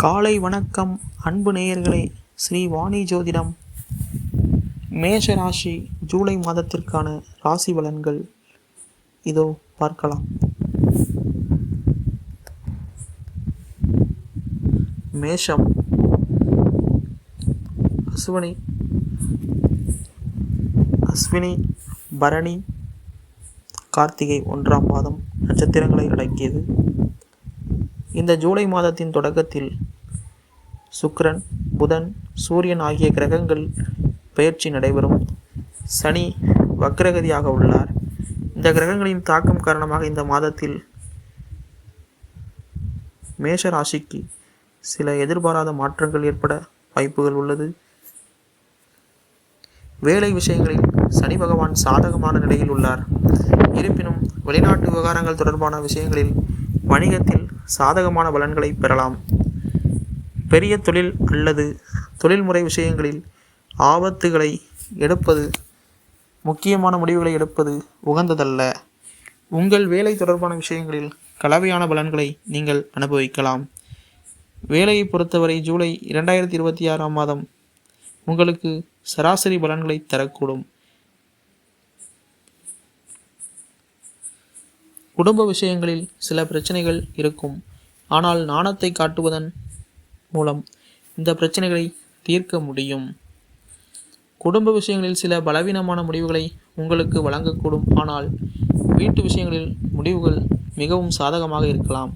காலை வணக்கம் அன்பு நேயர்களே. ஸ்ரீ வாணி ஜோதிடம் மேஷ ராசி ஜூலை மாதத்திற்கான ராசி பலன்கள் இதோ பார்க்கலாம். மேஷம் அஸ்வினி பரணி கார்த்திகை 1ஆம் மாதம் நட்சத்திரங்களை அடக்கியது. இந்த ஜூலை மாதத்தின் தொடக்கத்தில் சுக்கிரன், புதன், சூரியன் ஆகிய கிரகங்கள் பெயர்ச்சி நடைபெறும். சனி வக்ரகதியாக உள்ளார். இந்த கிரகங்களின் தாக்கம் காரணமாக இந்த மாதத்தில் மேஷ ராசிக்கு சில எதிர்பாராத மாற்றங்கள் ஏற்பட வாய்ப்புகள் உள்ளது. வேலை விஷயங்களில் சனி பகவான் சாதகமான நிலையில் உள்ளார். இருப்பினும் வெளிநாட்டு விவகாரங்கள் தொடர்பான விஷயங்களில் வணிகத்தில் சாதகமான பலன்களை பெறலாம். பெரிய தொழில் அல்லது தொழில்முறை விஷயங்களில் ஆபத்துகளை எடுப்பது, முக்கியமான முடிவுகளை எடுப்பது உகந்ததல்ல. உங்கள் வேலை தொடர்பான விஷயங்களில் கலவையான பலன்களை நீங்கள் அனுபவிக்கலாம். வேலையை பொறுத்தவரை ஜூலை 2026ஆம் மாதம் உங்களுக்கு சராசரி பலன்களை தரக்கூடும். குடும்ப விஷயங்களில் சில பிரச்சனைகள் இருக்கும். ஆனால் நாணத்தை காட்டுவதன் மூலம் இந்த பிரச்சனைகளை தீர்க்க முடியும். குடும்ப விஷயங்களில் சில பலவீனமான முடிவுகளை உங்களுக்கு வழங்கக்கூடும். ஆனால் வீட்டு விஷயங்களில் முடிவுகள் மிகவும் சாதகமாக இருக்கலாம்.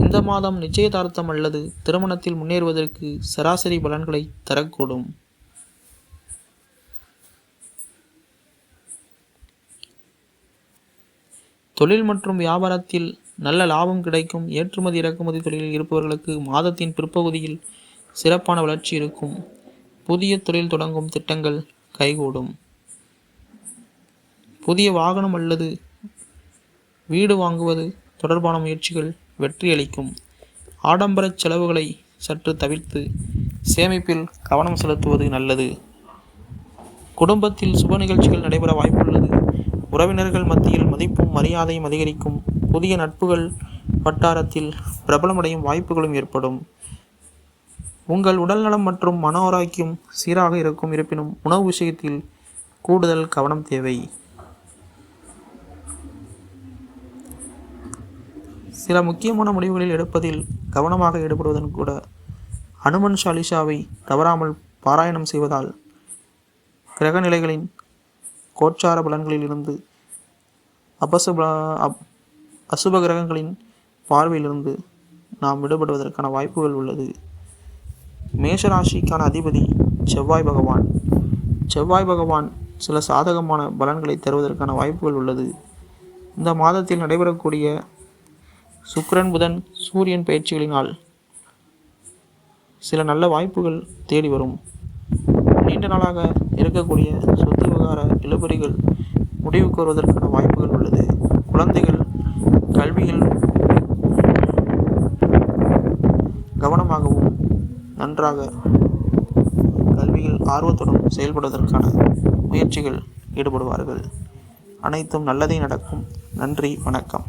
இந்த மாதம் நிச்சயதார்த்தம் அல்லது திருமணத்தில் முன்னேறுவதற்கு சராசரி பலன்களை தரக்கூடும். தொழில் மற்றும் வியாபாரத்தில் நல்ல லாபம் கிடைக்கும். ஏற்றுமதி இறக்குமதி தொழிலில் இருப்பவர்களுக்கு மாதத்தின் பிற்பகுதியில் சிறப்பான வளர்ச்சி இருக்கும். புதிய தொழில் தொடங்கும் திட்டங்கள் கைகூடும். புதிய வாகனம் அல்லது வீடு வாங்குவது தொடர்பான முயற்சிகள் வெற்றியளிக்கும். ஆடம்பர செலவுகளை சற்று தவிர்த்து சேமிப்பில் கவனம் செலுத்துவது நல்லது. குடும்பத்தில் சுப நிகழ்ச்சிகள் நடைபெற வாய்ப்புள்ளது. உறவினர்கள் மத்தியில் மதிப்பும் மரியாதையும் அதிகரிக்கும். புதிய நட்புகள் வட்டாரத்தில் பிரபலமடையும் வாய்ப்புகளும் ஏற்படும். உங்கள் உடல்நலம் மற்றும் மன ஆரோக்கியம் சீராக இருக்கும். இருப்பினும் உணவு விஷயத்தில் கூடுதல் கவனம் தேவை. சில முக்கியமான முடிவுகளில் எடுப்பதில் கவனமாக ஈடுபடுவதன் கூட ஹனுமன் சாலிசாவை தவறாமல் பாராயணம் செய்வதால் கிரகநிலைகளின் கோச்சார பலன்களில் இருந்து அசுப கிரகங்களின் பார்வையிலிருந்து நாம் விடுபடுவதற்கான வாய்ப்புகள் உள்ளது. மேஷராசிக்கான அதிபதி செவ்வாய் பகவான். செவ்வாய் பகவான் சில சாதகமான பலன்களை தருவதற்கான வாய்ப்புகள் உள்ளது. இந்த மாதத்தில் நடைபெறக்கூடிய சுக்கிரன், புதன், சூரியன் பயிற்சிகளினால் சில நல்ல வாய்ப்புகள் தேடி வரும். நீண்ட நாளாக இருக்கக்கூடிய சொத்து விவகார இழுபறிகள் முடிவுக்கு வருவதற்கான வாய்ப்புகள் உள்ளது. குழந்தைகள் கல்வியில் கவனமாகவும் நன்றாக கல்வியில் ஆர்வத்துடன் செயல்படுவதற்கான முயற்சிகள் ஈடுபடுவார்கள். அனைத்தும் நல்லதே நடக்கும். நன்றி, வணக்கம்.